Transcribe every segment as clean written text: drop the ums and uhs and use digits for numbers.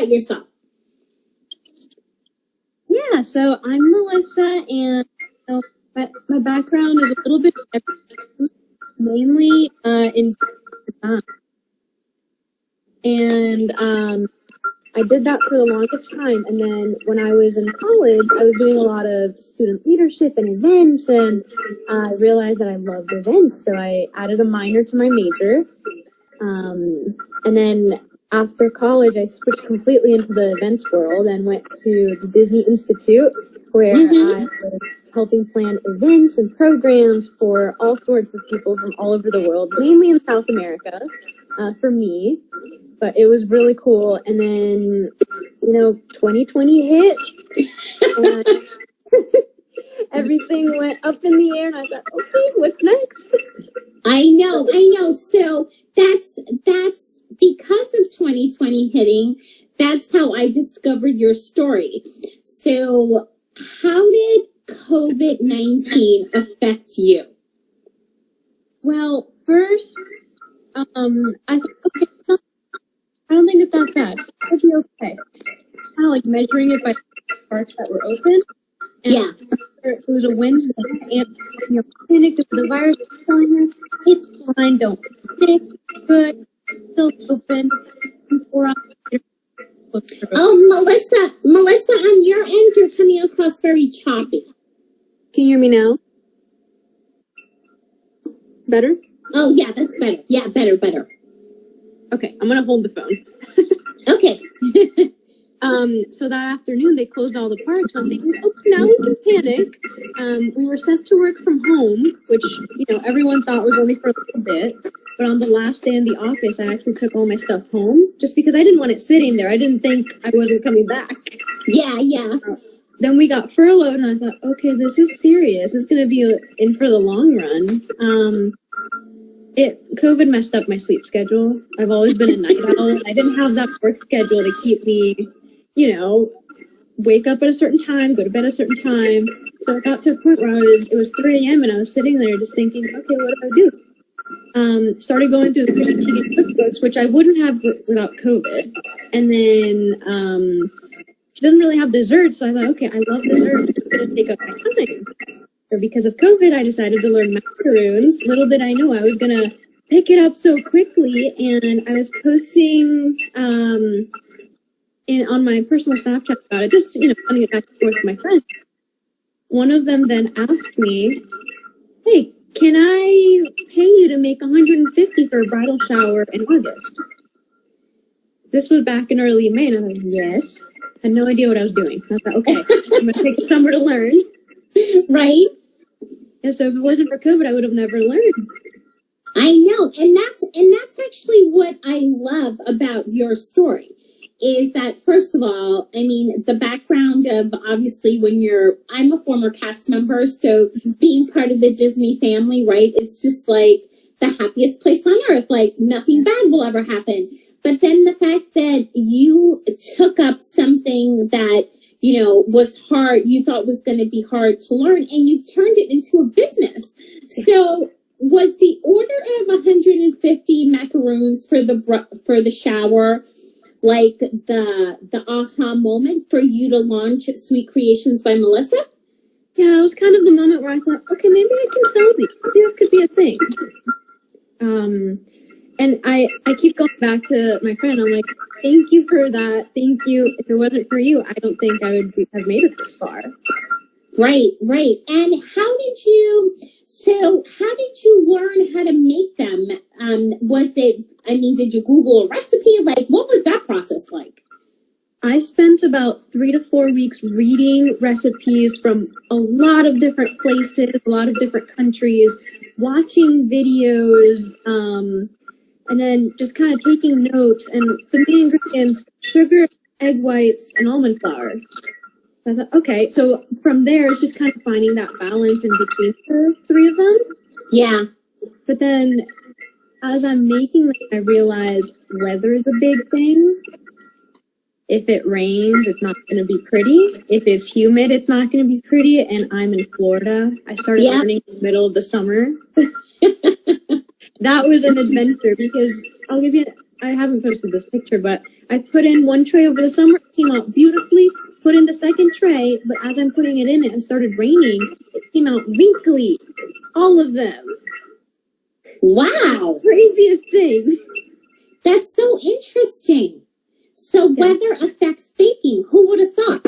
about yourself. Yeah, so I'm Melissa, and my background is a little bit different, mainly in design. And I did that for the longest time. And then when I was in college, I was doing a lot of student leadership and events, and I realized that I loved events. So I added a minor to my major. And then after college, I switched completely into the events world and went to the Disney Institute, where I was helping plan events and programs for all sorts of people from all over the world, mainly in South America, for me. But it was really cool. And then, 2020 hit, and everything went up in the air, and I thought, okay, what's next? I know. So that's because of 2020 hitting, that's how I discovered your story. So how did COVID-19 affect you? Well, first, I thought, okay, I don't think it's that bad. It'll be okay. Kind of like measuring it by parts that were open. And yeah. It was a Wednesday, and panicked with the virus was telling her, it's fine, don't be sick, good, still open. 4 hours later, Oh, Melissa, on your end, you're coming across very choppy. Can you hear me now? Better? Oh, yeah, that's better. Yeah, better. Okay, I'm gonna hold the phone. Okay. So that afternoon, they closed all the parks. I'm thinking, okay, now we can panic. We were sent to work from home, which, everyone thought was only for a little bit. But on the last day in the office, I actually took all my stuff home just because I didn't want it sitting there. I didn't think I wasn't coming back. Yeah. Then we got furloughed, and I thought, okay, this is serious. This is going to be in for the long run. COVID messed up my sleep schedule. I've always been a night owl. I didn't have that work schedule to keep me, wake up at a certain time, go to bed at a certain time. So I got to a point where it was 3 a.m. and I was sitting there just thinking, okay, what do I do? Started going through the Chrissy Teigan cookbooks, which I wouldn't have without COVID. And then she doesn't really have dessert, so I thought, okay, I love dessert. It's going to take up my time. Or because of COVID, I decided to learn macarons. Little did I know I was going to pick it up so quickly, and I was posting on my personal Snapchat about it, just, sending it back and forth to my friends. One of them then asked me, hey, can I pay you to make $150 for a bridal shower in August? This was back in early May, and I was like, yes. I had no idea what I was doing. I thought, okay, I'm going to take summer to learn. Right? And so if it wasn't for COVID, I would have never learned. I know. And that's actually what I love about your story. Is that, first of all, I mean, the background of, obviously, I'm a former cast member, so being part of the Disney family, right, it's just like the happiest place on earth, like nothing bad will ever happen. But then the fact that you took up something that, was hard, you thought was going to be hard to learn, and you turned it into a business. So was the order of 150 macaroons for the shower like the aha moment for you to launch Sweet Creations by Melissa? Yeah, that was kind of the moment where I thought, okay, maybe I can sell these. Maybe this could be a thing. And I keep going back to my friend. I'm like, thank you for that. Thank you. If it wasn't for you, I don't think I would have made it this far. Right. And how did you learn how to make them? Did you Google a recipe? Like, what was that process like? I spent about 3 to 4 weeks reading recipes from a lot of different places, a lot of different countries, watching videos, and then just kind of taking notes. And the main ingredients, sugar, egg whites, and almond flour. I thought, okay, so from there, it's just kind of finding that balance in between the 3 of them. Yeah. But then as I'm making them, I realized weather is a big thing. If it rains, it's not going to be pretty. If it's humid, it's not going to be pretty. And I'm in Florida. I started learning in the middle of the summer. That was an adventure because I'll give you I haven't posted this picture, but I put in one tray over the summer. It came out beautifully. Put in the second tray, but as I'm putting it in, it started raining. It came out wrinkly. All of them. Wow. Craziest thing. That's so interesting. So weather affects baking. Who would have thought?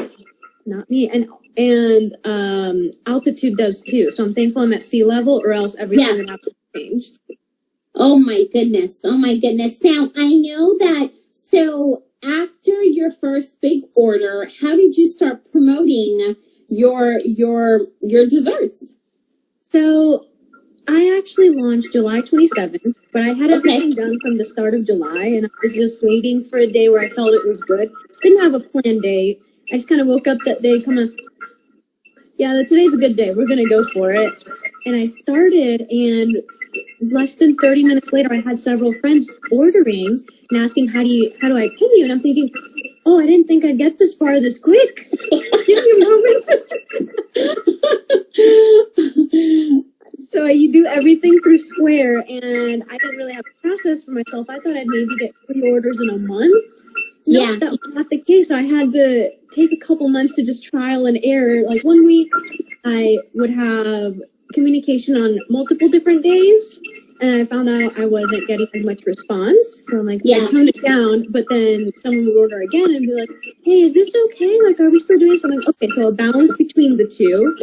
Not me. And altitude does too. So I'm thankful I'm at sea level, or else everything would have to be changed. Oh my goodness. Oh my goodness. Now, I know that, so after your first big order, how did you start promoting your desserts? So I actually launched July 27th, but I had everything done from the start of July, and I was just waiting for a day where I felt it was good. Didn't have a planned day. I just kind of woke up that day, today's a good day. We're going to go for it. And I started, and less than 30 minutes later, I had several friends ordering and asking, how do I pay you? And I'm thinking, oh, I didn't think I'd get this far this quick. Give me a moment. So you do everything through Square, and I didn't really have a process for myself. I thought I'd maybe get 3 orders in a month. No, that was not the case. So I had to take a couple months to just trial and error. Like 1 week, I would have communication on multiple different days, and I found out I wasn't getting as much response. So I'm like, I toned it down, but then someone would order again and be like, hey, is this okay? Like, are we still doing something? Okay, so a balance between the two.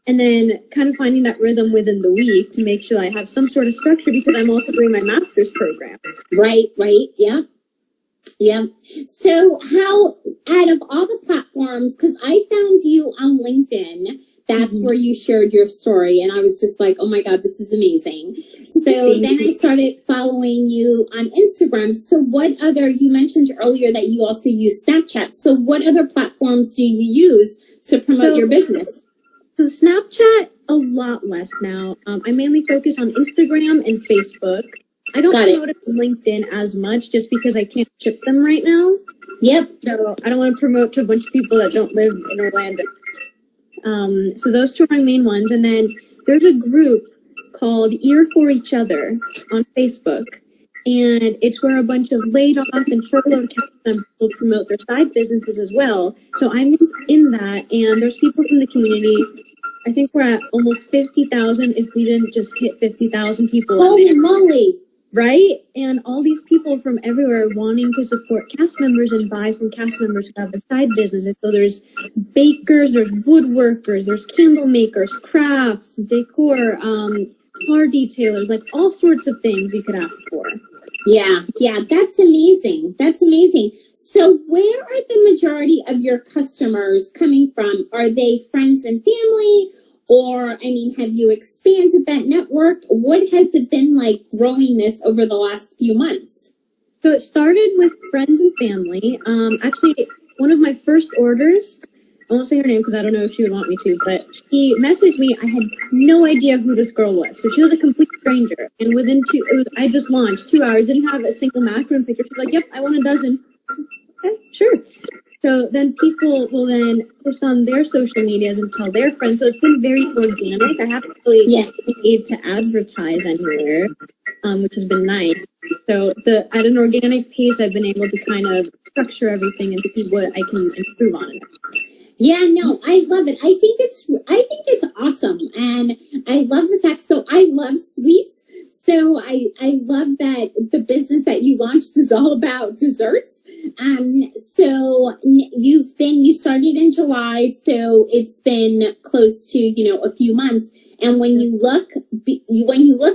And then kind of finding that rhythm within the week to make sure I have some sort of structure, because I'm also doing my master's program. Right. Yeah. So how, out of all the platforms, because I found you on LinkedIn, that's where you shared your story. And I was just like, oh my God, this is amazing. So then I started following you on Instagram. So what other, you mentioned earlier that you also use Snapchat. So what other platforms do you use to promote your business? So Snapchat, a lot less now. I mainly focus on Instagram and Facebook. I don't promote it on LinkedIn as much just because I can't ship them right now. Yep. So I don't want to promote to a bunch of people that don't live in Orlando. So those two are my main ones. And then there's a group called Ear for Each Other on Facebook. And it's where a bunch of laid off and furloughed cast members will promote their side businesses as well. So I'm in that, and there's people from the community. I think we're at almost 50,000 if we didn't just hit 50,000 people. Holy moly! Right? And all these people from everywhere wanting to support cast members and buy from cast members who have their side businesses. So there's bakers, there's woodworkers, there's candle makers, crafts, decor, car detailers, like all sorts of things you could ask for. Yeah, that's amazing. That's amazing. So where are the majority of your customers coming from? Are they friends and family? Or, I mean, have you expanded that network? What has it been like growing this over the last few months? So it started with friends and family. Actually, one of my first orders, I won't say her name because I don't know if she would want me to, but she messaged me. I had no idea who this girl was. So she was a complete stranger. And within I just launched 2 hours, didn't have a single macaron picture. She was like, yep, I want a dozen. Okay, sure. So then people will then post on their social medias and tell their friends. So it's been very organic. I haven't really paid to advertise anywhere, which has been nice. So at an organic pace, I've been able to kind of structure everything and see what I can improve on it. Yeah, no, I love it. I think it's awesome. And I love the fact, so I love sweets. So I love that the business that you launched is all about desserts. So you started in July, so it's been close to, a few months. And when you look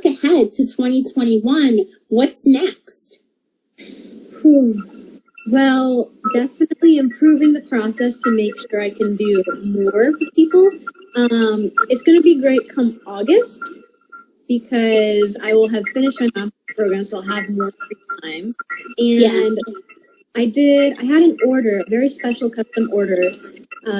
ahead to 2021, what's next? Well, definitely improving the process to make sure I can do more for people. It's going to be great come August because I will have finished my master's program, so I'll have more free time. And I had an order, a very special custom order.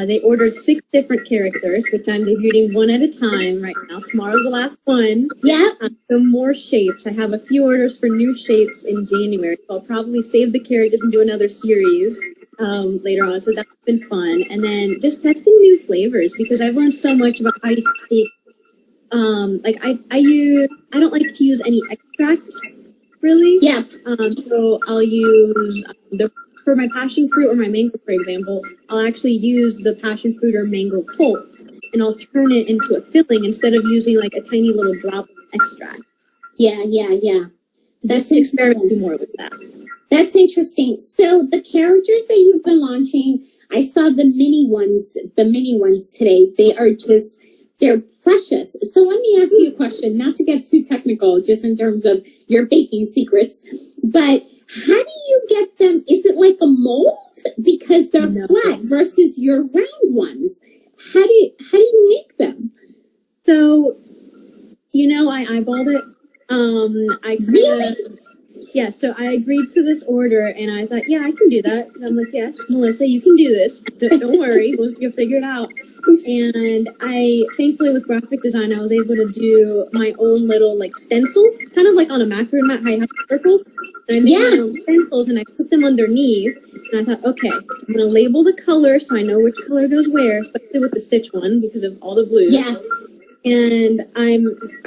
They ordered 6 different characters, which I'm debuting one at a time right now. Tomorrow's the last one. Yeah. So more shapes. I have a few orders for new shapes in January. So I'll probably save the characters and do another series later on. So that's been fun. And then just testing new flavors because I've learned so much about how you can take. I don't like to use any extracts really. Yeah. So I'll use for my passion fruit or my mango, for example, I'll actually use the passion fruit or mango pulp, and I'll turn it into a filling instead of using like a tiny little drop of extract. Yeah. That's experimenting more with that. That's interesting. So the characters that you've been launching, I saw the mini ones today. They're precious. So let me ask you a question, not to get too technical, just in terms of your baking secrets, but how do you get them? Is it like a mold? Because they're flat versus your round ones. How do you make them? So, I eyeballed it. So I agreed to this order, and I thought, yeah, I can do that. And I'm like, yes, Melissa, you can do this. Don't worry, you'll figure it out. And thankfully with graphic design, I was able to do my own little like stencil, kind of like on a macaron mat, how you have circles. And I made my own stencils, and I put them underneath. And I thought, okay, I'm gonna label the color so I know which color goes where, especially with the stitch one because of all the blues. Yeah. And I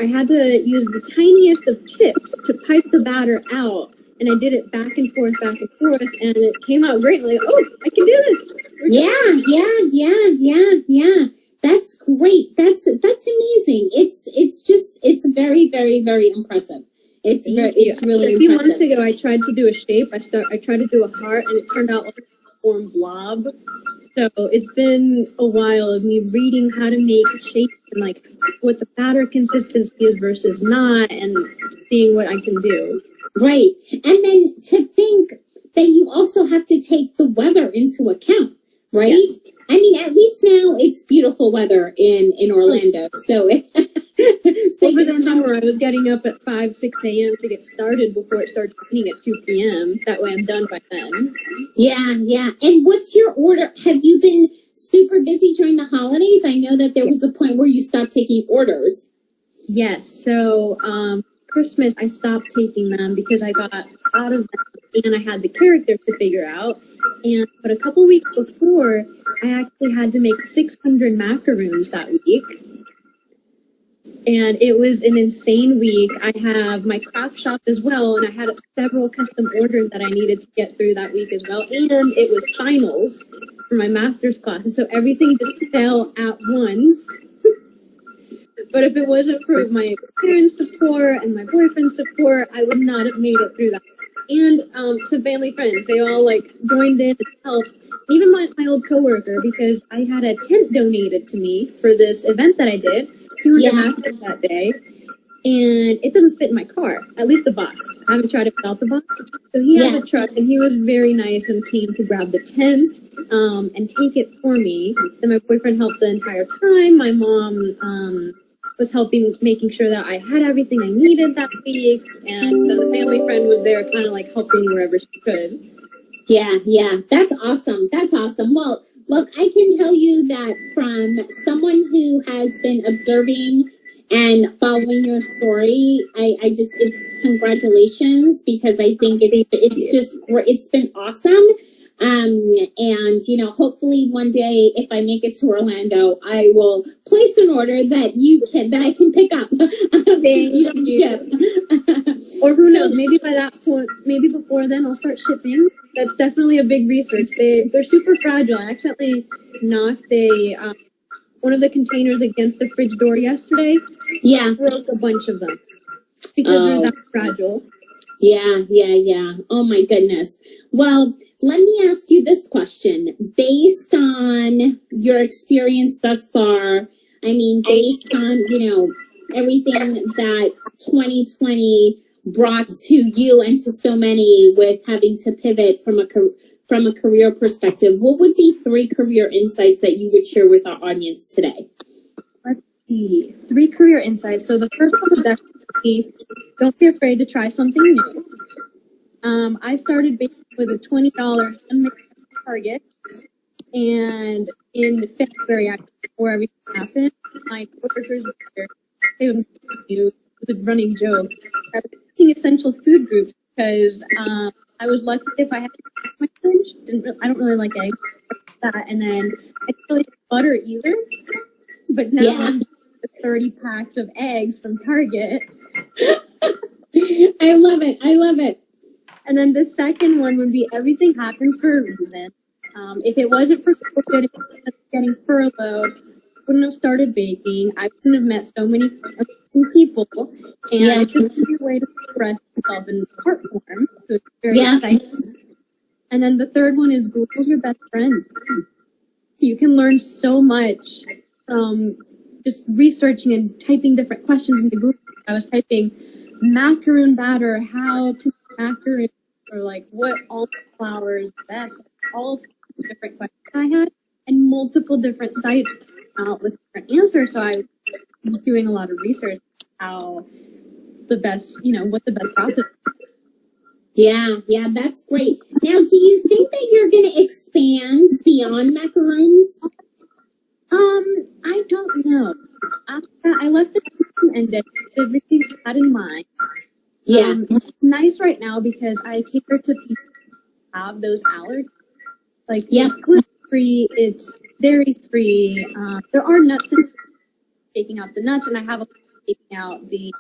had to use the tiniest of tips to pipe the batter out, and I did it back and forth, and it came out great. I'm like, oh, I can do this. Yeah. That's great. That's amazing. It's very, very, very impressive. It's really a few impressive. months ago, I tried to do a shape. I tried to do a heart, and it turned out like a form blob. So it's been a while of me reading how to make shapes and like what the batter consistency is versus not, and seeing what I can do. Right. And then to think that you also have to take the weather into account, right? Yes. I mean, at least now it's beautiful weather in Orlando. So over the summer, I was getting up at 5, 6 a.m. to get started before it started raining at 2 p.m. That way I'm done by then. Yeah. And what's your order? Have you been super busy during the holidays? I know that there was the point where you stopped taking orders. Yes. So Christmas, I stopped taking them because I got out of them and I had the characters to figure out. But a couple weeks before, I actually had to make 600 macaroons that week. And it was an insane week. I have my craft shop as well, and I had several custom orders that I needed to get through that week as well. And it was finals for my master's class, and so everything just fell at once. But if it wasn't for my parents' support and my boyfriend's support, I would not have made it through that. And some family friends, they all like joined in and helped. Even my old coworker, because I had a tent donated to me for this event that I did. 200 masters that day, and it doesn't fit in my car, at least the box. I haven't tried it without the box. So he has a truck, and he was very nice and came to grab the tent and take it for me. Then my boyfriend helped the entire time. My mom was helping, making sure that I had everything I needed that week, and then the family friend was there kind of like helping wherever she could. Yeah. That's awesome. Well, look, I can tell you that from someone who has been observing and following your story, it's congratulations, because I think it's been awesome. And hopefully one day, if I make it to Orlando, I will place an order that I can pick up. You don't ship. Or who knows, maybe by that point, maybe before then, I'll start shipping. That's definitely a big research. They're super fragile. I accidentally knocked one of the containers against the fridge door yesterday. Yeah. Broke a bunch of them because they're that fragile. Yeah. Oh my goodness. Well, let me ask you this question. Based on your experience thus far, based on, everything that 2020 brought to you and to so many with having to pivot from a career perspective, what would be 3 career insights that you would share with our audience today? Let's see. 3 career insights. So the first one would definitely be, don't be afraid to try something new. I started baking with a $20 handmade Target, and in February, before everything happened, my coworkers were there. They would you with a running joke. I was making essential food groups because I was lucky if I had my fridge. I don't really like eggs, and then I didn't really like butter either. But now I'm 30 packs of eggs from Target. I love it. I love it. And then the second one would be everything happened for a reason. If it wasn't for COVID, getting furloughed, I wouldn't have started baking. I wouldn't have met so many people. And it's just a way to express myself in art form. So it's very exciting. And then the third one is Google's your best friend. You can learn so much from just researching and typing different questions into Google. I was typing macaroon batter, how to macaroon, or like what all flowers best, all different questions I had, and multiple different sites out with different answers. So I was doing a lot of research how the best, what the best process is. Yeah, that's great. Now, do you think that you're going to expand beyond macaroons? I don't know. I left the ended. Everything had in mind. Yeah. It's nice right now because I cater to people who have those allergies. Like, it's gluten-free, it's dairy-free. There are nuts in taking out the nuts, and I have a taking out the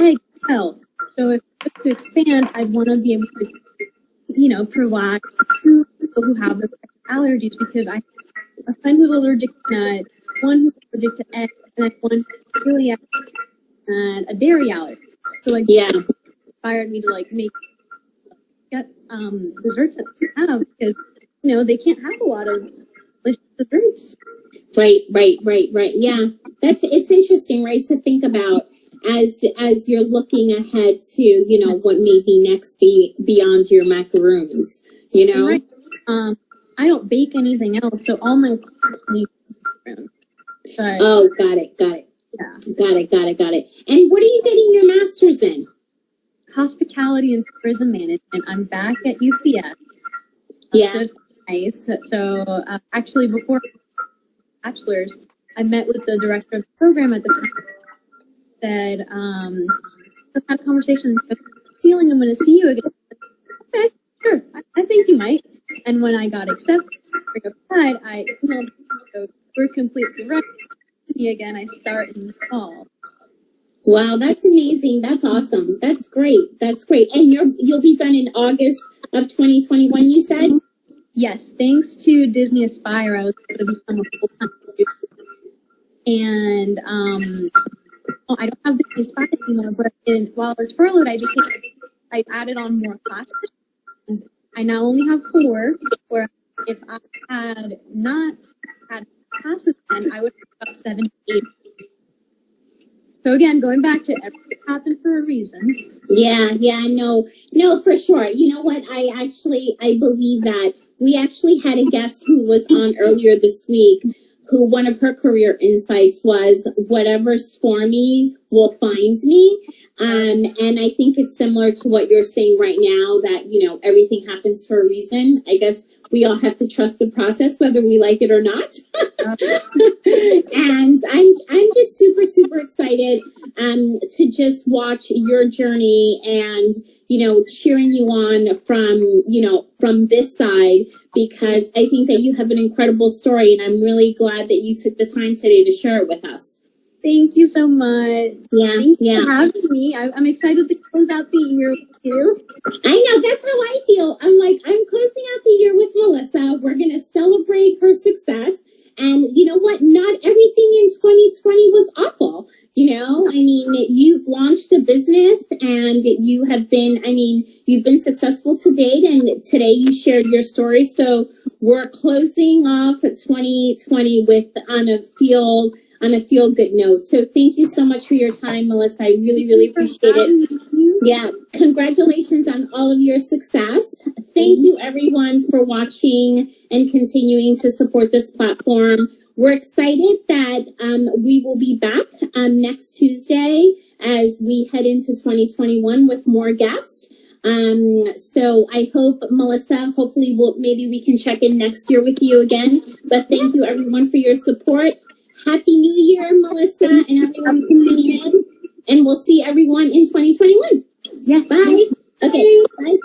egg milk. So if to expand, I'd want to be able to, provide to people who have those allergies, because I have a friend who's allergic to nuts, one who's allergic to eggs, and then one who's really and a dairy allergy. So inspired me to get desserts that they have, because they can't have a lot of delicious desserts. Right. Yeah, it's interesting, right, to think about as you're looking ahead to what may be next beyond your macaroons. Right. I don't bake anything else, so all my macaroons. Oh, got it. Yeah. Got it. And what are you getting your master's in? Hospitality and tourism management. I'm back at UCS. Yeah. So it's nice. So actually, before bachelor's, I met with the director of the program at the time. Said, I've had a conversation. Feeling I'm going to see you again. Okay, sure. I think you might. And when I got accepted, I emailed. So we're completely right. Me again. I start in the fall. Wow, that's amazing. That's awesome. That's great. And you'll be done in August of 2021, you said? Yes, thanks to Disney Aspire, I was able to become a full-time student. And I don't have Disney Aspire anymore, but while I was furloughed, I added on more classes. And I now only have 4, where if I had not had classes then, I would have 7 to 8. So again, going back to everything happened for a reason. Yeah, no, for sure. You know what? I believe that we actually had a guest who was on earlier this week, who one of her career insights was, whatever's for me will find me. And I think it's similar to what you're saying right now, that, everything happens for a reason. I guess we all have to trust the process, whether we like it or not. And I'm just super, super excited to just watch your journey and, cheering you on from this side, because I think that you have an incredible story, and I'm really glad that you took the time today to share it with us. Thank you so much. Thank you for having me. I'm excited to close out the year with you. I know, that's how I feel. I'm closing out the year with Melissa. We're going to celebrate her success. And you know what? Not everything in 2020 was awful. You've launched a business, and you've been successful to date. And today you shared your story. So we're closing off 2020 on a feel good note. So thank you so much for your time, Melissa. I really, really appreciate it. Yeah. Congratulations on all of your success. Thank you everyone for watching and continuing to support this platform. We're excited that we will be back next Tuesday as we head into 2021 with more guests. So I hope, Melissa, hopefully maybe we can check in next year with you again. But thank you everyone for your support. Happy New Year, Melissa, and everyone tuning in. And we'll see everyone in 2021. Yes. Bye. Okay. Bye.